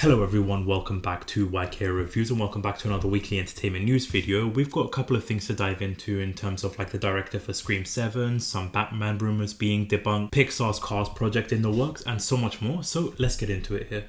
Hello everyone, welcome back to YK Reviews and welcome back to another weekly entertainment news video. We've got a couple of things to dive into in terms of like the director for Scream 7, some Batman rumors being debunked, Pixar's Cars project in the works and so much more. So let's get into it here.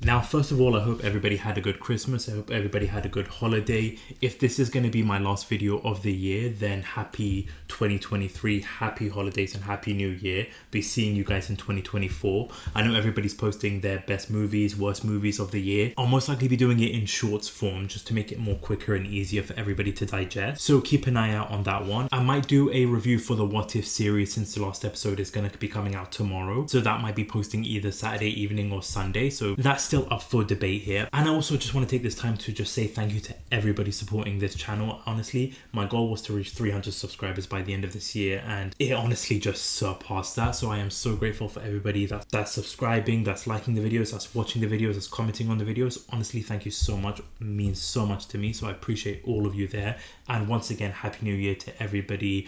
Now, first of all, I hope everybody had a good Christmas. I hope everybody had a good holiday. If this is going to be my last video of the year, then happy 2023, happy holidays and happy new year. Be seeing you guys in 2024. I know everybody's posting their best movies, worst movies of the year. I'll most likely be doing it in shorts form just to make it more quicker and easier for everybody to digest. So keep an eye out on that one. I might do a review for the What If series since the last episode is going to be coming out tomorrow. So that might be posting either Saturday evening or Sunday. So that's still up for debate here. And I also just want to take this time to just say thank you to everybody supporting this channel. Honestly, my goal was to reach 300 subscribers by the end of this year and it honestly just surpassed that. So I am so grateful for everybody that's subscribing, that's liking the videos, that's watching the videos, that's commenting on the videos. Honestly, thank you so much. It means so much to me. So I appreciate all of you there. And once again, happy new year to everybody.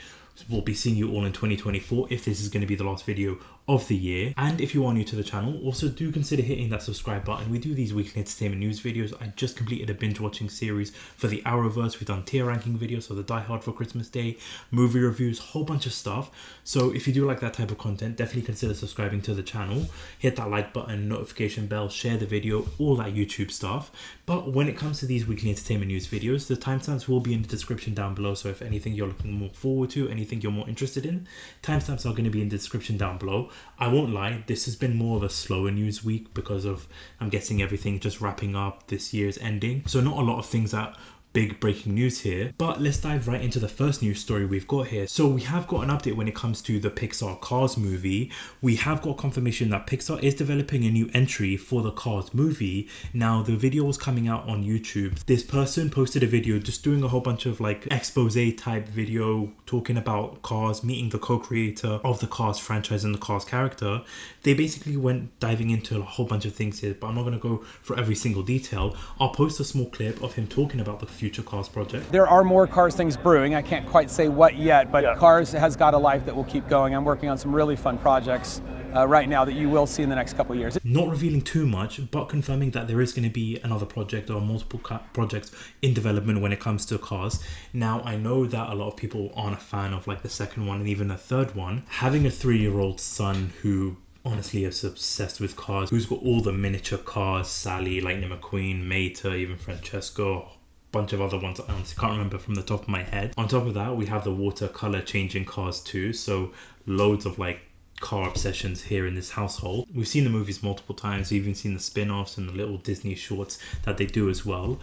We'll be seeing you all in 2024 if this is going to be the last video of the year. And if you are new to the channel, also do consider hitting that subscribe button. We do these weekly entertainment news videos. I just completed a binge watching series for the Arrowverse. We've done tier ranking videos, so the Die Hard for Christmas Day, movie reviews, whole bunch of stuff. So if you do like that type of content, definitely consider subscribing to the channel. Hit that like button, notification bell, share the video, all that YouTube stuff. But when it comes to these weekly entertainment news videos, the timestamps will be in the description down below. So if anything you're looking more forward to, anything you're more interested in, timestamps are going to be in the description down below. I won't lie, this has been more of a slower news week because of, I'm guessing, everything just wrapping up, this year's ending. So not a lot of things that big breaking news here, but let's dive right into the first news story we've got here. So we have got an update when it comes to the Pixar Cars movie. We have got confirmation that Pixar is developing a new entry for the Cars movie. Now the video was coming out on YouTube. This person posted a video just doing a whole bunch of like expose type video talking about Cars, meeting the co-creator of the Cars franchise and the Cars character. They basically went diving into a whole bunch of things here, but I'm not going to go for every single detail. I'll post a small clip of him talking about the future Cars project. There are more Cars things brewing. I can't quite say what yet, but Cars has got a life that will keep going. I'm working on some really fun projects right now that you will see in the next couple of years. Not revealing too much, but confirming that there is going to be another project or multiple projects in development when it comes to Cars. Now, I know that a lot of people aren't a fan of like the second one and even the third one. Having a 3-year-old son who honestly is obsessed with cars, who's got all the miniature cars, Sally, Lightning McQueen, Mater, even Francesco, bunch of other ones I honestly can't remember from the top of my head. On top of that, we have the watercolor changing cars too, so loads of like car obsessions here in this household. We've seen the movies multiple times. We've even seen the spin-offs and the little Disney shorts that they do as well.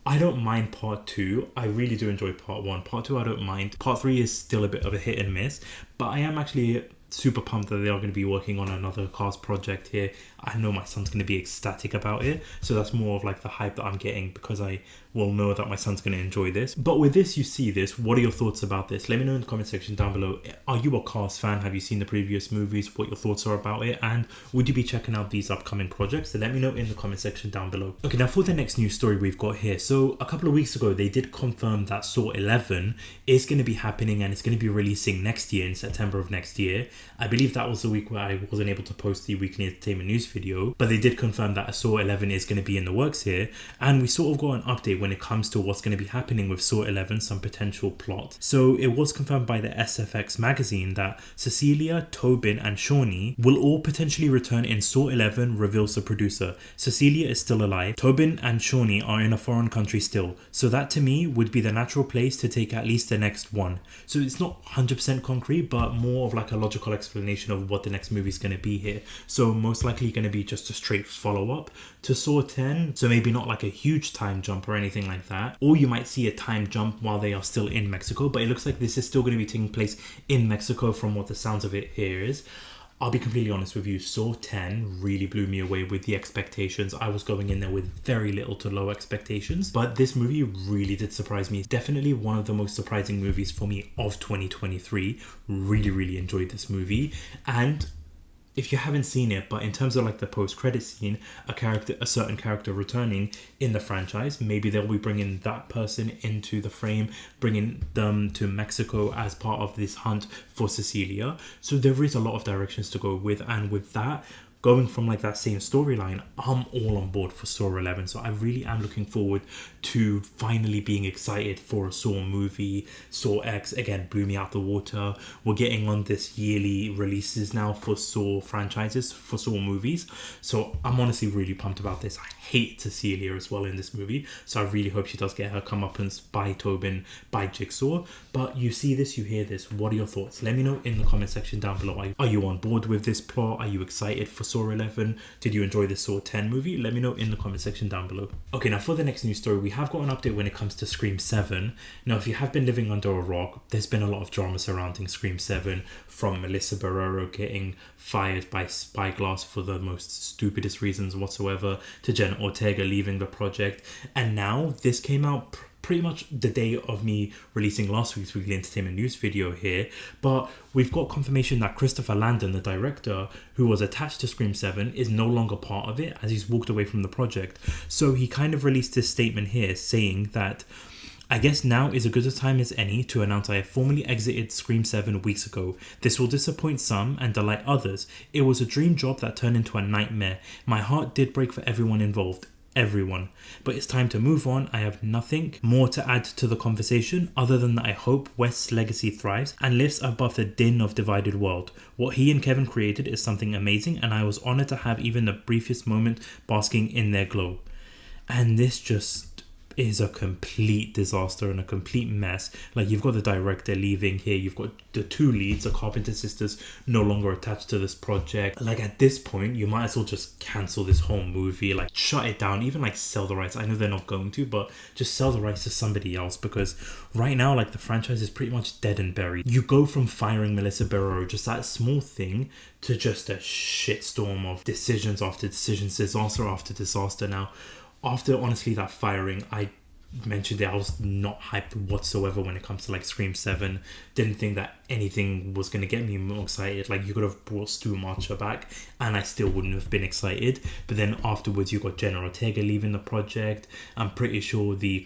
I don't mind part 2. I really do enjoy part 1. Part 2 I don't mind. Part 3 is still a bit of a hit and miss, but I am actually super pumped that they are going to be working on another Cars project here. I know my son's going to be ecstatic about it, so that's more of like the hype that I'm getting because I will know that my son's going to enjoy this. But with this, you see this, what are your thoughts about this? Let me know in the comment section down below. Are you a Cars fan? Have you seen the previous movies? What your thoughts are about it? And would you be checking out these upcoming projects? So let me know in the comment section down below. Okay, now for the next news story we've got here. So a couple of weeks ago, they did confirm that Saw 11 is going to be happening and it's going to be releasing next year in September of next year. I believe that was the week where I wasn't able to post the weekly entertainment news video, but they did confirm that Saw 11 is going to be in the works here, and we sort of got an update when it comes to what's going to be happening with Saw 11, some potential plot. So it was confirmed by the SFX magazine that Cecilia, Tobin and Shawnee will all potentially return in Saw 11, reveals the producer. Cecilia is still alive, Tobin and Shawnee are in a foreign country still, so that to me would be the natural place to take at least the next one. So it's not 100% concrete, but more of like a logical explanation of what the next movie is going to be here. So most likely going to be just a straight follow-up to Saw 10, so maybe not like a huge time jump or anything like that, or you might see a time jump while they are still in Mexico, but it looks like this is still going to be taking place in Mexico from what the sounds of it here is. I'll be completely honest with you, Saw 10 really blew me away with the expectations. I was going in there with very little to low expectations, but this movie really did surprise me. Definitely one of the most surprising movies for me of 2023. Really enjoyed this movie, and if you haven't seen it, but in terms of like the post-credit scene, a certain character returning in the franchise, maybe they'll be bringing that person into the frame, bringing them to Mexico as part of this hunt for Cecilia. So there is a lot of directions to go with, and with that, going from like that same storyline, I'm all on board for Saw 11. So I really am looking forward to finally being excited for a Saw movie. Saw X, again, blew me out the water. We're getting on this yearly releases now for Saw franchises, for Saw movies. So I'm honestly really pumped about this. I hate Cecilia as well in this movie. So I really hope she does get her comeuppance by Tobin, by Jigsaw. But you see this, you hear this. What are your thoughts? Let me know in the comment section down below. Are you on board with this plot? Are you excited for Saw 11? Did you enjoy the Saw 10 movie? Let me know in the comment section down below. Okay, now for the next news story, we have got an update when it comes to Scream 7. Now, if you have been living under a rock, there's been a lot of drama surrounding Scream 7, from Melissa Barrero getting fired by Spyglass for the most stupidest reasons whatsoever, to Jenna Ortega leaving the project. And now this came out pretty much the day of me releasing last week's Weekly Entertainment News video here, but we've got confirmation that Christopher Landon, the director who was attached to Scream 7, is no longer part of it, as he's walked away from the project. So he kind of released this statement here saying that, I guess now is as good a time as any to announce I have formally exited Scream 7 weeks ago. This will disappoint some and delight others. It was a dream job that turned into a nightmare. My heart did break for everyone involved. Everyone. But it's time to move on. I have nothing more to add to the conversation other than that I hope West's legacy thrives and lives above the din of divided world. What he and Kevin created is something amazing, and I was honored to have even the briefest moment basking in their glow. And this just is a complete disaster and a complete mess. Like, you've got the director leaving here, you've got the two leads, the Carpenter sisters, no longer attached to this project. Like, at this point, you might as well just cancel this whole movie, like shut it down, even like sell the rights. I know they're not going to, but just sell the rights to somebody else, because right now, like, the franchise is pretty much dead and buried. You go from firing Melissa Barrero, just that small thing, to just a shitstorm of decisions after decisions, disaster after disaster. Now, after honestly that firing, I mentioned that I was not hyped whatsoever when it comes to like Scream 7. Didn't think that anything was going to get me more excited. Like, you could have brought Stu Marcher back and I still wouldn't have been excited. But then afterwards you got Jenna Ortega leaving the project. I'm pretty sure the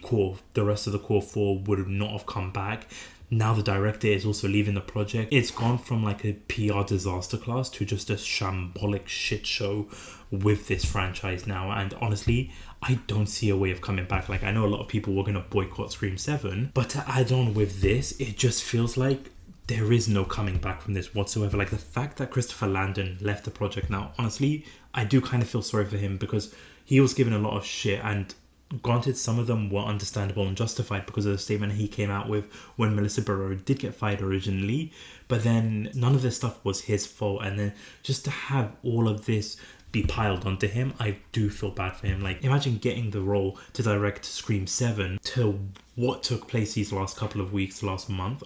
rest of the core 4 would not have come back. Now the director is also leaving the project. It's gone from like a PR disaster class to just a shambolic shit show with this franchise now. And honestly, I don't see a way of coming back. Like, I know a lot of people were going to boycott Scream 7, but to add on with this, it just feels like there is no coming back from this whatsoever. Like, the fact that Christopher Landon left the project now, honestly, I do kind of feel sorry for him, because he was given a lot of shit, and granted, some of them were understandable and justified because of the statement he came out with when Melissa Barrero did get fired originally, but then none of this stuff was his fault. And then just to have all of this be piled onto him, I do feel bad for him. Like, imagine getting the role to direct Scream 7 to what took place these last couple of weeks, last month.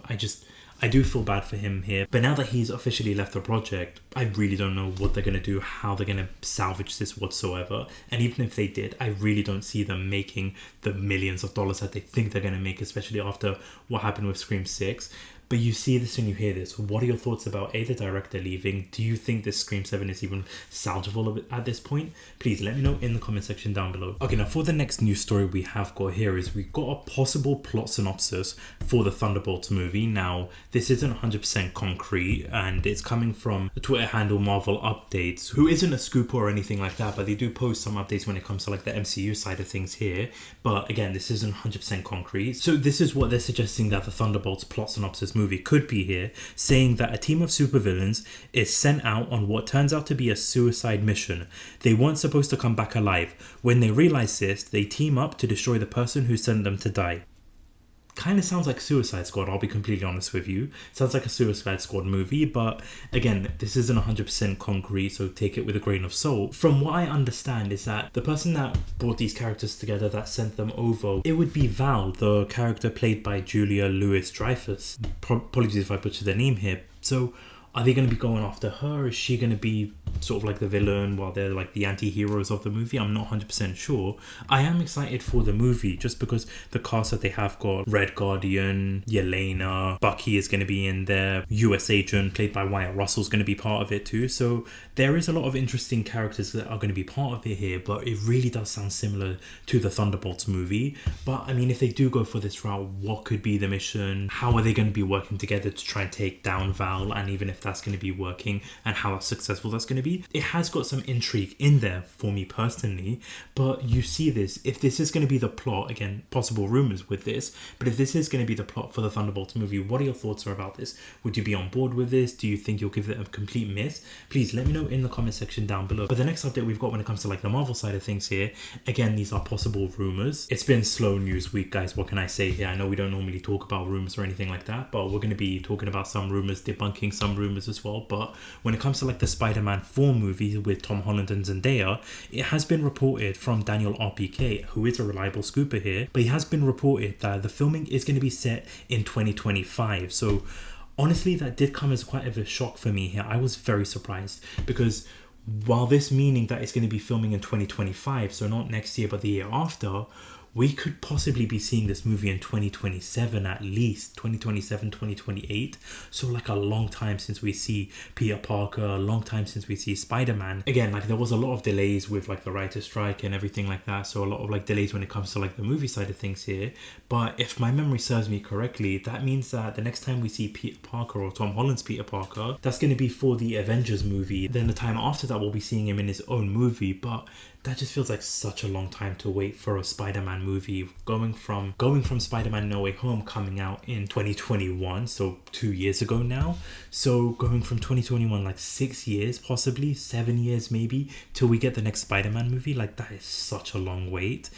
I do feel bad for him here. But now that he's officially left the project, I really don't know what they're going to do, how they're going to salvage this whatsoever. And even if they did, I really don't see them making the millions of dollars that they think they're going to make, especially after what happened with Scream 6. But you see this and you hear this. What are your thoughts about the director leaving? Do you think this Scream 7 is even salvageable at this point? Please let me know in the comment section down below. Okay, now for the next news story we have got here is we've got a possible plot synopsis for the Thunderbolts movie. Now, this isn't 100% concrete, and it's coming from the Twitter handle Marvel Updates, who isn't a scooper or anything like that, but they do post some updates when it comes to like the MCU side of things here. But again, this isn't 100% concrete. So this is what they're suggesting that the Thunderbolts plot synopsis movie could be here, saying that a team of supervillains is sent out on what turns out to be a suicide mission. They weren't supposed to come back alive. When they realize this, they team up to destroy the person who sent them to die. Kind of sounds like Suicide Squad, I'll be completely honest with you. Sounds like a Suicide Squad movie, but again, this isn't 100% concrete, so take it with a grain of salt. From what I understand is that the person that brought these characters together, that sent them over, it would be Val, the character played by Julia Louis-Dreyfus. Apologies if I butchered their name here. So Are they going to be going after her? Is she going to be sort of like the villain while they're like the anti-heroes of the movie? I'm not 100% sure. I am excited for the movie just because the cast that they have got, Red Guardian, Yelena, Bucky is going to be in there, US Agent played by Wyatt Russell's going to be part of it too. So there is a lot of interesting characters that are going to be part of it here, but it really does sound similar to the Thunderbolts movie. But I mean, if they do go for this route, what could be the mission? How are they going to be working together to try and take down Val? And even if that's going to be working and how successful that's going to be, it has got some intrigue in there for me personally. But you see this, if this is going to be the plot, again, possible rumors with this, but if this is going to be the plot for the Thunderbolts movie, what are your thoughts about this? Would you be on board with this? Do you think you'll give it a complete miss? Please let me know in the comment section down below. But the next update we've got when it comes to like the Marvel side of things here, again, these are possible rumors. It's been slow news week, guys. What can I say here? I know we don't normally talk about rumors or anything like that, but we're going to be talking about some rumors, debunking some rumors as well. But when it comes to like the Spider-Man 4 movie with Tom Holland and Zendaya, it has been reported from Daniel RPK, who is a reliable scooper here, but he has been reported that the filming is going to be set in 2025. So honestly, that did come as quite of a shock for me here. I was very surprised because while this meaning that it's going to be filming in 2025, so not next year but the year after, we could possibly be seeing this movie in 2027 at least, 2027, 2028. So like a long time since we see Peter Parker, a long time since we see Spider-Man. Again, like there was a lot of delays with like the writer's strike and everything like that. So a lot of like delays when it comes to like the movie side of things here. But if my memory serves me correctly, that means that the next time we see Peter Parker or Tom Holland's Peter Parker, that's going to be for the Avengers movie. Then the time after that, we'll be seeing him in his own movie. But that just feels like such a long time to wait for a Spider-Man movie. Going from Spider-Man No Way Home coming out in 2021, so 2 years ago now. So going from 2021, like 6 years, possibly 7 years maybe, till we get the next Spider-Man movie. Like that is such a long wait.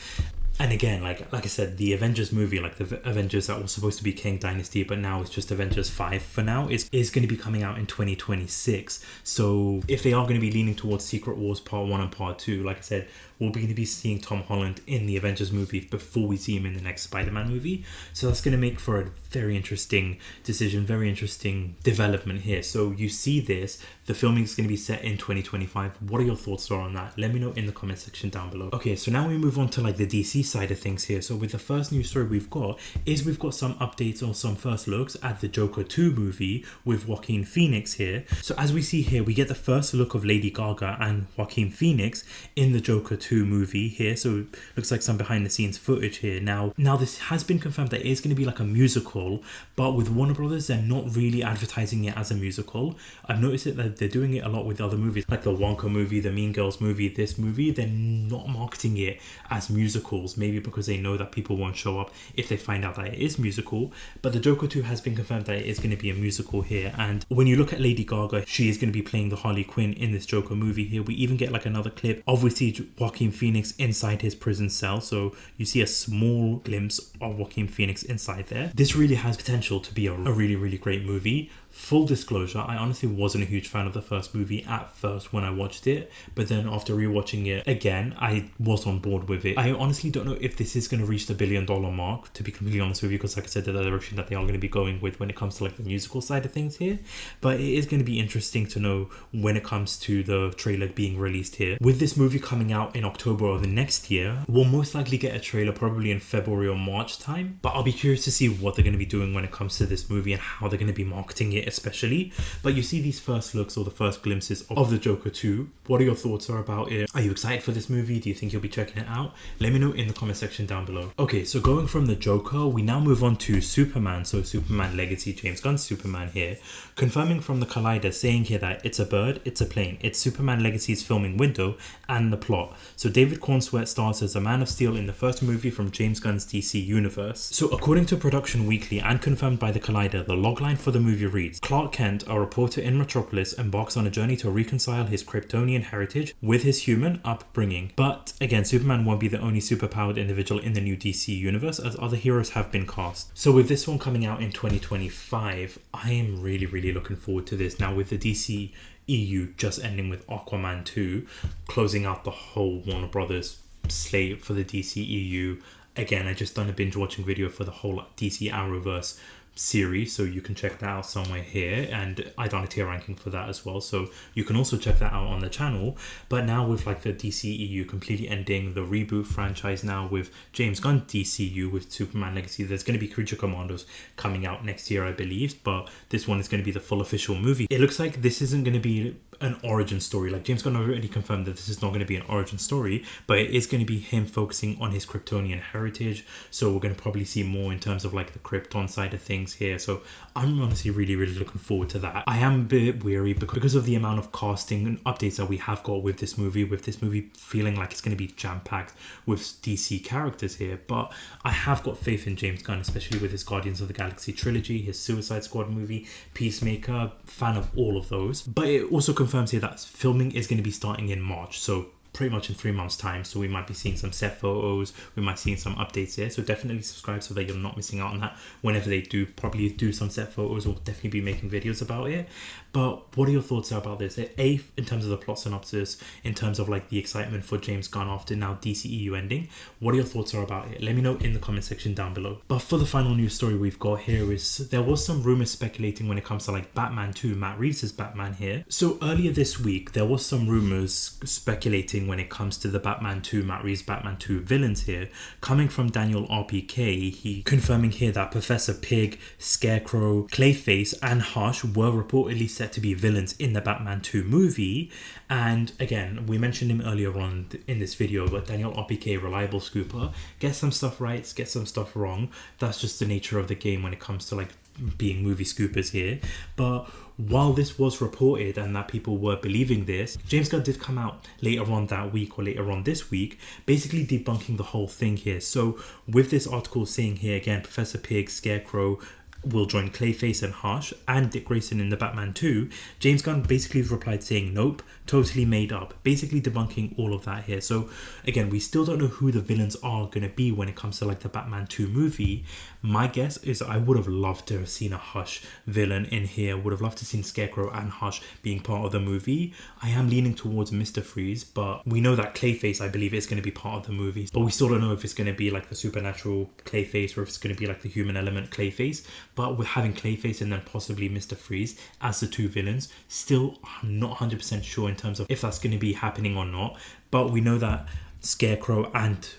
And again, like I said, the Avengers movie, like the Avengers that was supposed to be Kang Dynasty, but now it's just Avengers 5 for now, is going to be coming out in 2026. So if they are going to be leaning towards Secret Wars Part 1 and Part 2, like I said, we're going to be seeing Tom Holland in the Avengers movie before we see him in the next Spider-Man movie. So that's going to make for a very interesting decision, very interesting development here. So you see this, the filming is going to be set in 2025. What are your thoughts on that? Let me know in the comment section down below. Okay, so now we move on to like the DC side of things here. So with the first news story we've got some updates or some first looks at the Joker 2 movie with Joaquin Phoenix here. So as we see here, we get the first look of Lady Gaga and Joaquin Phoenix in the Joker 2 movie here. So looks like some behind the scenes footage here. Now this has been confirmed that it is going to be like a musical, but with Warner Brothers, they're not really advertising it as a musical. I've noticed it that they're doing it a lot with other movies, like the Wonka movie, the Mean Girls movie, this movie. They're not marketing it as musicals, maybe because they know that people won't show up if they find out that it is musical. But the Joker 2 has been confirmed that it is going to be a musical here. And when you look at Lady Gaga, she is going to be playing the Harley Quinn in this Joker movie here. We even get like another clip of we see Joaquin Phoenix inside his prison cell. So you see a small glimpse of Joaquin Phoenix inside there. This really has potential to be a really, really great movie. Full disclosure, I honestly wasn't a huge fan of the first movie at first when I watched it, but then after rewatching it again, I was on board with it. I honestly don't know if this is going to reach the $1 billion mark, to be completely honest with you, because like I said, the direction that they are going to be going with when it comes to like the musical side of things here. But it is going to be interesting to know when it comes to the trailer being released here. With this movie coming out in October of the next year, we'll most likely get a trailer probably in February or March time, but I'll be curious to see what they're going to be doing when it comes to this movie and how they're going to be marketing it especially. But you see these first looks or the first glimpses of the Joker 2. What are your thoughts about it? Are you excited for this movie? Do you think you'll be checking it out? Let me know in the comment section down below. Okay, so going from the Joker, we now move on to Superman. So Superman Legacy, James Gunn's Superman here, confirming from the Collider, saying here that it's a bird, it's a plane, it's Superman Legacy's filming window and the plot. So David Cornsweet stars as a Man of Steel in the first movie from James Gunn's DC universe. So according to Production Weekly and confirmed by the Collider, the logline for the movie reads, Clark Kent, a reporter in Metropolis, embarks on a journey to reconcile his Kryptonian heritage with his human upbringing. But again, Superman won't be the only superpowered individual in the new DC universe, as other heroes have been cast. So with this one coming out in 2025, I am really, really looking forward to this. Now with the DC EU just ending with Aquaman 2, closing out the whole Warner Brothers slate for the DC EU. Again, I just done a binge watching video for the whole DC Arrowverse series, so you can check that out somewhere here, and I done a tier ranking for that as well, so you can also check that out on the channel. But now with like the DCEU completely ending, the reboot franchise now with James Gunn DCU with Superman Legacy, there's going to be Creature Commandos coming out next year, I believe, but this one is going to be the full official movie. It looks like this isn't going to be an origin story. Like, James Gunn already confirmed that this is not going to be an origin story, but it is going to be him focusing on his Kryptonian heritage. So we're going to probably see more in terms of like the Krypton side of things here. So I'm honestly really looking forward to that. I am a bit weary because of the amount of casting and updates that we have got with this movie feeling like it's going to be jam-packed with DC characters here. But I have got faith in James Gunn, especially with his Guardians of the Galaxy trilogy, his Suicide Squad movie, Peacemaker, fan of all of those. But it also confirms here that filming is going to be starting in March, so pretty much in 3 months time. So we might be seeing some set photos, we might see some updates here, so definitely subscribe so that you're not missing out on that whenever they do probably do some set photos. We'll definitely be making videos about it. But what are your thoughts about this? A, in terms of the plot synopsis, in terms of like the excitement for James Gunn after now DCEU ending, what are your thoughts about it? Let me know in the comment section down below. But for the final news story we've got here is there was some rumors speculating when it comes to like Batman 2, Matt Reeves' Batman here. So earlier this week there was some rumors speculating when it comes to the Batman 2, Matt Reeves Batman 2 villains here, coming from Daniel RPK. He confirming here that Professor Pig, Scarecrow, Clayface and Hush were reportedly set to be villains in the Batman 2 movie. And again, we mentioned him earlier on in this video, but Daniel RPK, reliable scooper, gets some stuff right, gets some stuff wrong. That's just the nature of the game when it comes to like being movie scoopers here. But while this was reported and that people were believing this, James Gunn did come out later on that week or later on this week basically debunking the whole thing here. So with this article saying here again, Professor Pig, Scarecrow will join Clayface and Hush and Dick Grayson in the Batman 2, James Gunn basically replied saying nope, totally made up, basically debunking all of that here. So again, we still don't know who the villains are going to be when it comes to like the Batman 2 movie. My guess is I would have loved to have seen a Hush villain in here, would have loved to have seen Scarecrow and Hush being part of the movie. I am leaning towards Mr. Freeze, but we know that Clayface, I believe, is going to be part of the movie, but we still don't know if it's going to be like the supernatural Clayface or if it's going to be like the human element Clayface. But with having Clayface and then possibly Mr. Freeze as the two villains, still I'm not 100% sure in terms of if that's going to be happening or not. But we know that Scarecrow and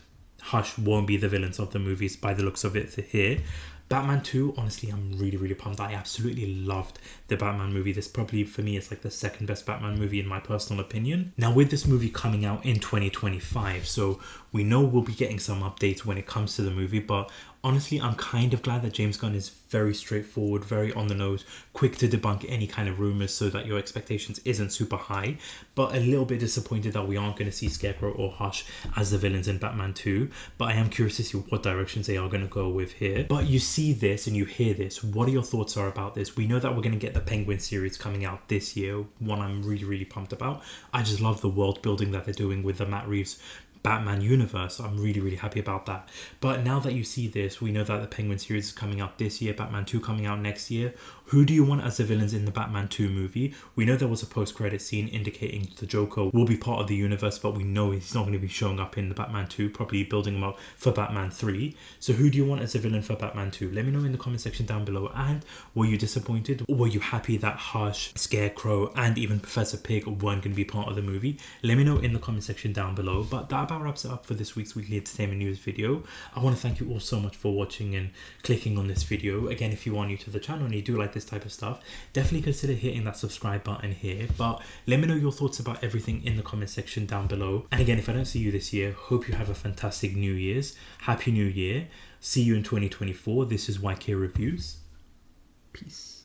Hush won't be the villains of the movies by the looks of it here. Batman 2, honestly, I'm really pumped. I absolutely loved the Batman movie. This probably, for me, is like the second best Batman movie in my personal opinion. Now, with this movie coming out in 2025, so we know we'll be getting some updates when it comes to the movie, but honestly, I'm kind of glad that James Gunn is very straightforward, very on the nose, quick to debunk any kind of rumors so that your expectations isn't super high, but a little bit disappointed that we aren't going to see Scarecrow or Hush as the villains in Batman 2, but I am curious to see what directions they are going to go with here. But you see this and you hear this, what are your thoughts are about this? We know that we're going to get the Penguin series coming out this year, one I'm really pumped about. I just love the world building that they're doing with the Matt Reeves Batman universe. I'm really happy about that. But now that you see this, we know that the Penguin series is coming out this year, Batman 2 coming out next year. Who do you want as the villains in the Batman 2 movie? We know there was a post-credit scene indicating the Joker will be part of the universe, but we know he's not going to be showing up in the Batman 2, probably building him up for Batman 3. So who do you want as the villain for Batman 2? Let me know in the comment section down below. And were you disappointed? Or were you happy that Hush, Scarecrow, and even Professor Pig weren't going to be part of the movie? Let me know in the comment section down below. But that about wraps it up for this week's weekly entertainment news video. I want to thank you all so much for watching and clicking on this video. Again, if you are new to the channel and you do like this type of stuff, definitely consider hitting that subscribe button here. But let me know your thoughts about everything in the comment section down below. And again, if I don't see you this year, hope you have a fantastic New Year's. Happy New Year. See you in 2024. This is YK Reviews. Peace.